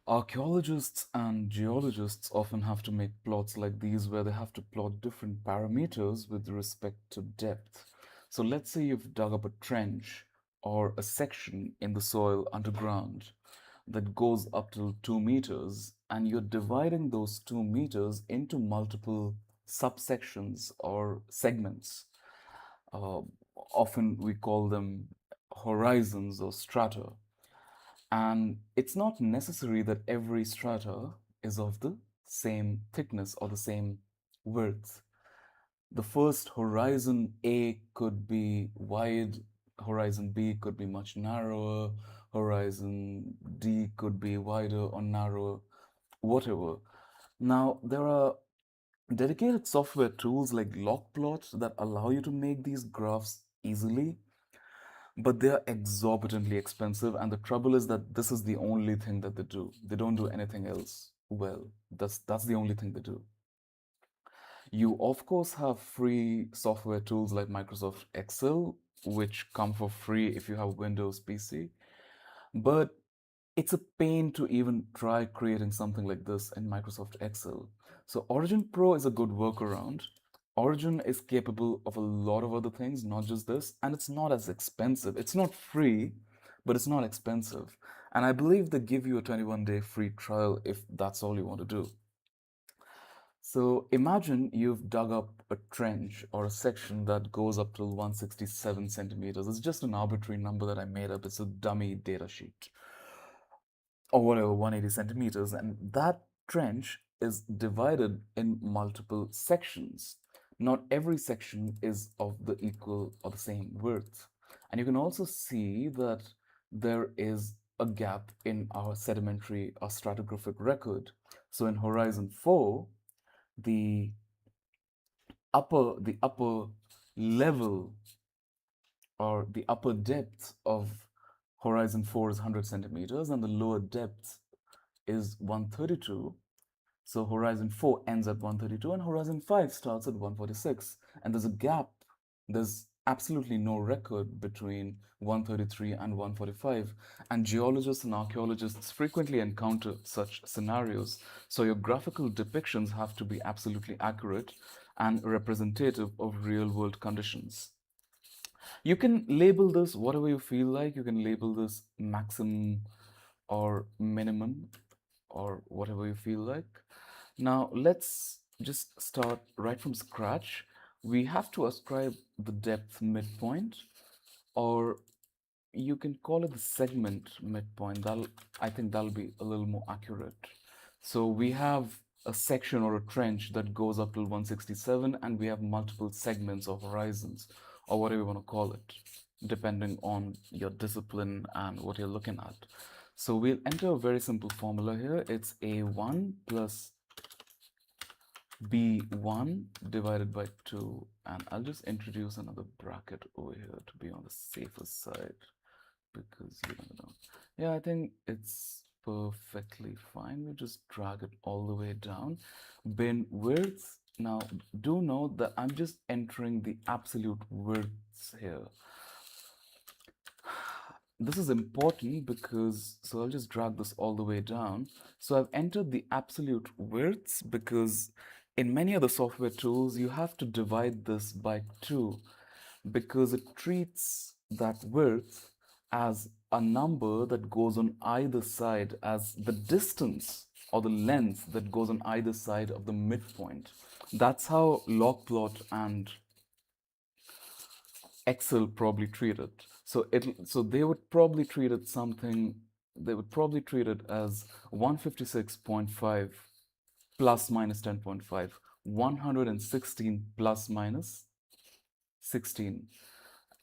Archaeologists and geologists often have to make plots like these where they have to plot different parameters with respect to depth. So let's say you've dug up a trench or a section in the soil underground that goes up to 2 meters, and you're dividing those 2 meters into multiple subsections or segments. Uh, Often we call them horizons or strata. And it's not necessary that every strata is of the same thickness or the same width. The first horizon A could be wide, horizon B could be much narrower, horizon D could be wider or narrower, whatever. Now, there are dedicated software tools like Logplot that allow you to make these graphs easily, but they are exorbitantly expensive. And the trouble is that this is the only thing that they do. They don't do anything else well. That's the only thing they do. You of course have free software tools like Microsoft Excel, which come for free if you have Windows PC. But it's a pain to even try creating something like this in Microsoft Excel. So Origin Pro is a good workaround. Origin is capable of a lot of other things, not just this, and it's not as expensive. It's not free, but it's not expensive. And I believe they give you a 21-day free trial if that's all you want to do. So imagine you've dug up a trench or a section that goes up till 167 centimeters. It's just an arbitrary number that I made up. It's a dummy data sheet or whatever, 180 centimeters. And that trench is divided in multiple sections. Not every section is of the equal or the same width. And you can also see that there is a gap in our sedimentary or stratigraphic record. So in Horizon 4, the upper level or the upper depth of Horizon 4 is 100 centimeters and the lower depth is 132. So Horizon 4 ends at 132 and Horizon 5 starts at 146. And there's a gap. There's absolutely no record between 133 and 145. And geologists and archaeologists frequently encounter such scenarios. So your graphical depictions have to be absolutely accurate and representative of real world conditions. You can label this whatever you feel like. You can label this maximum or minimum or whatever you feel like. Now, let's just start right from scratch. We have to ascribe the depth midpoint, or you can call it the segment midpoint. I think that'll be a little more accurate. So we have a section or a trench that goes up till 167, and we have multiple segments or horizons, or whatever you want to call it, depending on your discipline and what you're looking at. So we'll enter a very simple formula here. It's A1 plus B1 divided by 2. And I'll just introduce another bracket over here to be on the safer side because you don't know. Yeah, I think it's perfectly fine. We just drag it all the way down. Bin width. Now, do note that I'm just entering the absolute widths here. This is important because, so I'll just drag this all the way down. So I've entered the absolute widths because in many other software tools, you have to divide this by 2 because it treats that width as a number that goes on either side as the distance or the length that goes on either side of the midpoint. That's how Logplot and Excel probably treat it. So they would probably treat it something, they would probably treat it as 156.5 plus minus 10.5, 116 plus minus 16,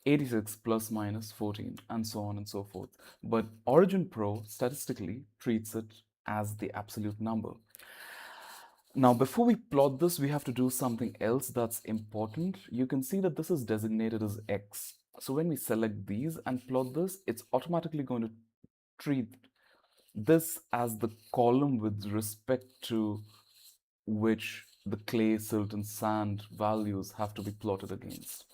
86 plus minus 14, and so on and so forth. But Origin Pro statistically treats it as the absolute number. Now, before we plot this, we have to do something else that's important. You can see that this is designated as X. So when we select these and plot this, it's automatically going to treat this as the column with respect to which the clay, silt, and sand values have to be plotted against.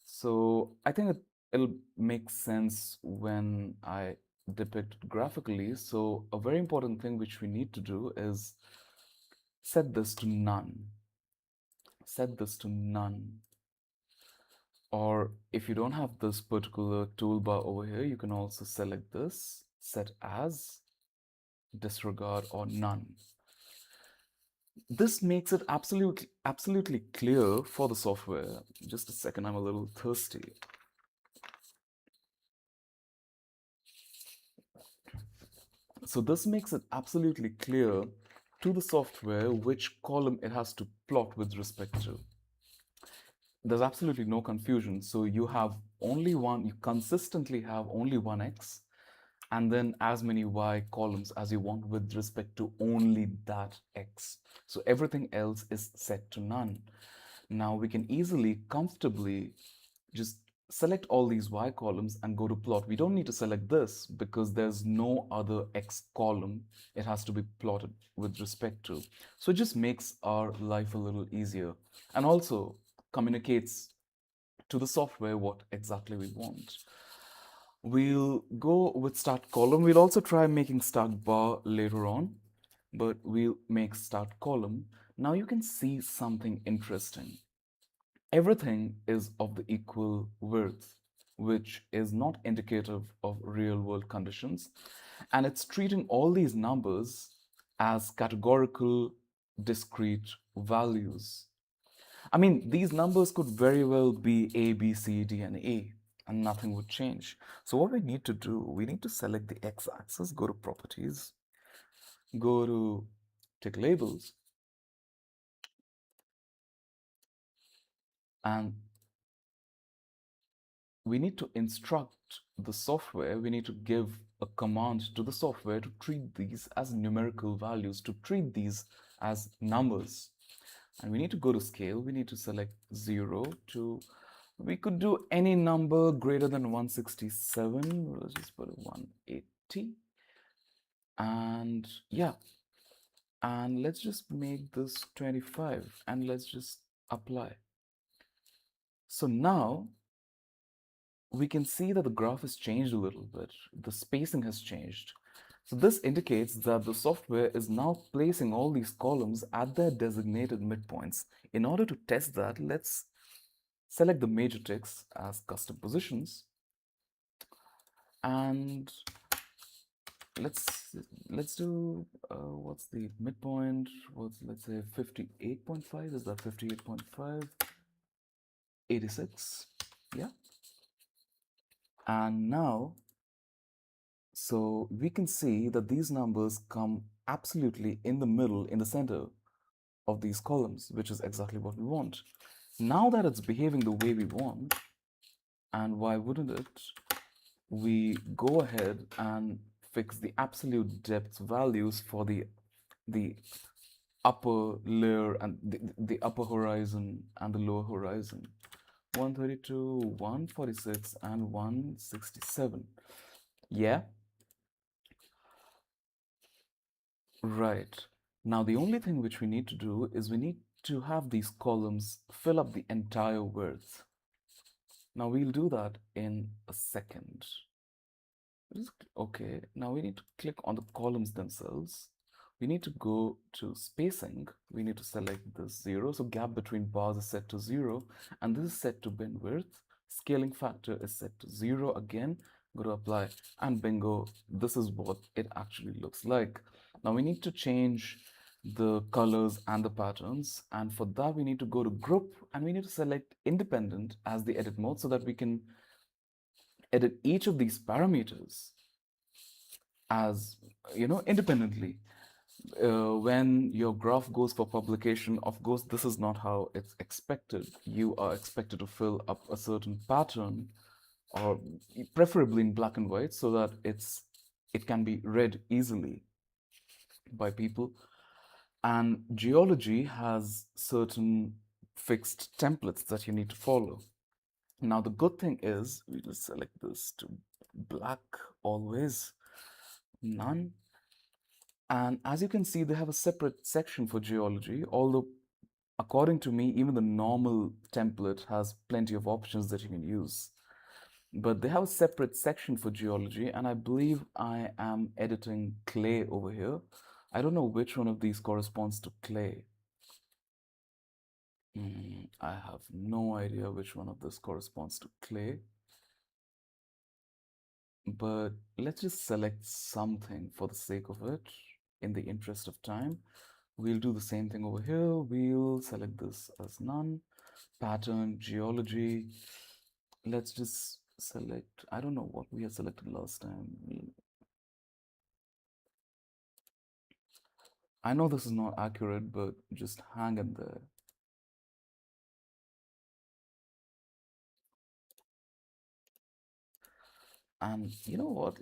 So I think it'll make sense when I depicted graphically. So a very important thing which we need to do is set this to none. Set this to none. Or if you don't have this particular toolbar over here, you can also select this, set as, disregard, or none. This makes it absolutely clear for the software. Just a second, I'm a little thirsty. So this makes it absolutely clear to the software which column it has to plot with respect to. There's absolutely no confusion. So you have only one, you consistently have only one X, and then as many Y columns as you want with respect to only that X. So everything else is set to none. Now we can easily, comfortably just select all these Y columns and go to plot. We don't need to select this because there's no other X column it has to be plotted with respect to. So it just makes our life a little easier and also communicates to the software what exactly we want. We'll go with start column. We'll also try making start bar later on, but we'll make start column. Now you can see something interesting. Everything is of the equal worth, which is not indicative of real world conditions. And it's treating all these numbers as categorical, discrete values. I mean, these numbers could very well be A, B, C, D, and A, and nothing would change. So what we need to do, we need to select the x-axis, go to properties, go to tick labels, and we need to instruct the software, we need to give a command to the software to treat these as numerical values, to treat these as numbers. And we need to go to scale, we need to select 0 to, we could do any number greater than 167, let's just put 180. And yeah, and let's just make this 25 and let's just apply. So now we can see that the graph has changed a little bit. The spacing has changed. So this indicates that the software is now placing all these columns at their designated midpoints. In order to test that, let's select the major ticks as custom positions. And let's do what's the midpoint? Let's say 58.5. Is that 58.5? 86. Yeah. And now, so we can see that these numbers come absolutely in the middle, in the center of these columns, which is exactly what we want. Now that it's behaving the way we want, and why wouldn't it, we go ahead and fix the absolute depth values for the upper layer and the upper horizon and the lower horizon. 132, 146, and 167. Yeah, right. Now the only thing which we need to do is we need to have these columns fill up the entire width. Now we'll do that in a second. Okay, now we need to click on the columns themselves. We need to go to spacing. We need to select the 0. So gap between bars is set to 0. And this is set to bin width. Scaling factor is set to 0 again. Go to apply and bingo. This is what it actually looks like. Now we need to change the colors and the patterns. And for that, we need to go to group and we need to select independent as the edit mode so that we can edit each of these parameters as independently. When your graph goes for publication, of course this is not how it's expected. You are expected to fill up a certain pattern, or preferably in black and white, so that it can be read easily by people. And geology has certain fixed templates that you need to follow. Now the good thing is we just select this to black always, none. And as you can see, they have a separate section for geology, although according to me, even the normal template has plenty of options that you can use. but they have a separate section for geology, and I believe I am editing clay over here. I don't know which one of these corresponds to clay. I have no idea which one of this corresponds to clay, but let's just select something for the sake of it in the interest of time. We'll do the same thing over here. We'll select this as none. Pattern, geology. Let's just select, I don't know what we had selected last time. I know this is not accurate, but just hang in there. And you know what?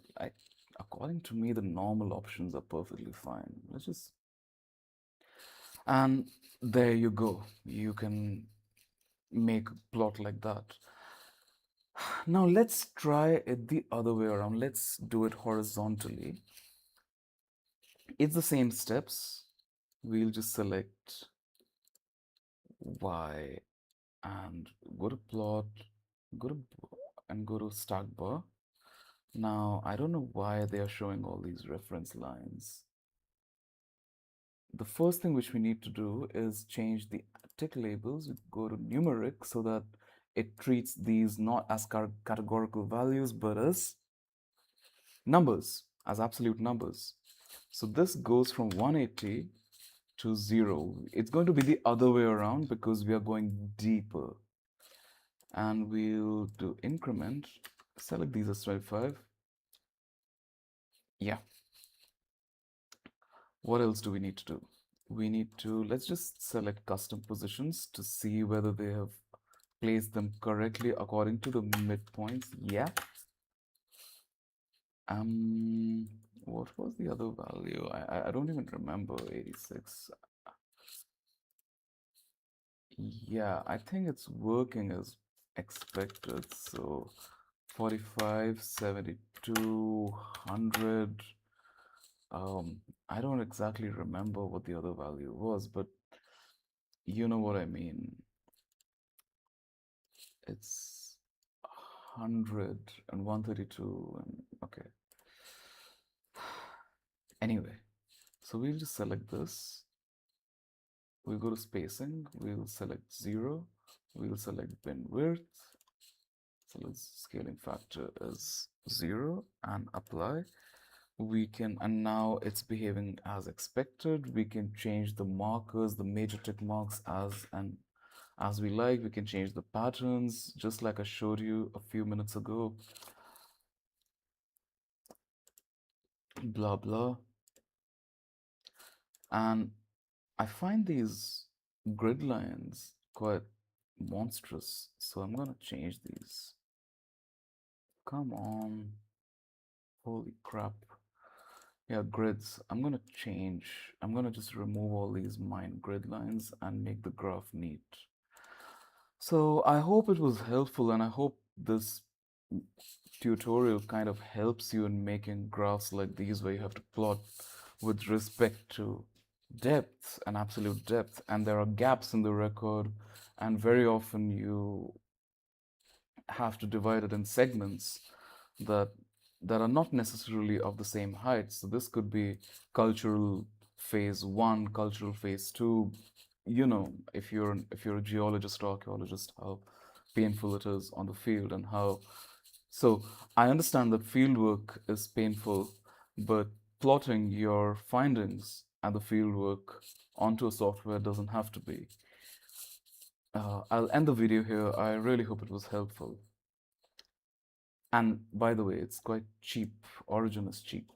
According to me, the normal options are perfectly fine. Let's just, and there you go. You can make a plot like that. Now let's try it the other way around. Let's do it horizontally. It's the same steps. We'll just select Y and go to plot, go to and go to stack bar. Now, I don't know why they are showing all these reference lines. The first thing which we need to do is change the tick labels. We go to numeric so that it treats these not as categorical values but as numbers, as absolute numbers. So this goes from 180 to 0. It's going to be the other way around because we are going deeper. And we'll do increment, select these as 25. Yeah. What else do we need to do? We need to, let's just select custom positions to see whether they have placed them correctly according to the midpoints. Yeah. Um, what was the other value? I don't even remember. 86. Yeah, I think it's working as expected. So 45, 72, 100. I don't exactly remember what the other value was, but you know what I mean. It's 100 and 132 and okay. Anyway, so we'll just select this. We'll go to spacing. We'll select 0. We'll select bin width. So let's scaling factor is 0 and apply. We can, and now it's behaving as expected. We can change the markers, the major tick marks as we like. We can change the patterns just like I showed you a few minutes ago. Blah blah. And I find these grid lines quite monstrous, so I'm gonna change these. Come on. Holy crap. Yeah, grids. I'm gonna change. I'm gonna just remove all these mined grid lines and make the graph neat. So I hope it was helpful, and I hope this tutorial kind of helps you in making graphs like these where you have to plot with respect to depth and absolute depth, and there are gaps in the record, and very often you have to divide it in segments that are not necessarily of the same height. So this could be cultural phase one, cultural phase two. You know, if you're a geologist or archaeologist, how painful it is on the field and how. So I understand that field work is painful, but plotting your findings and the field work onto a software doesn't have to be. I'll end the video here. I really hope it was helpful. And by the way, it's quite cheap. Origin is cheap.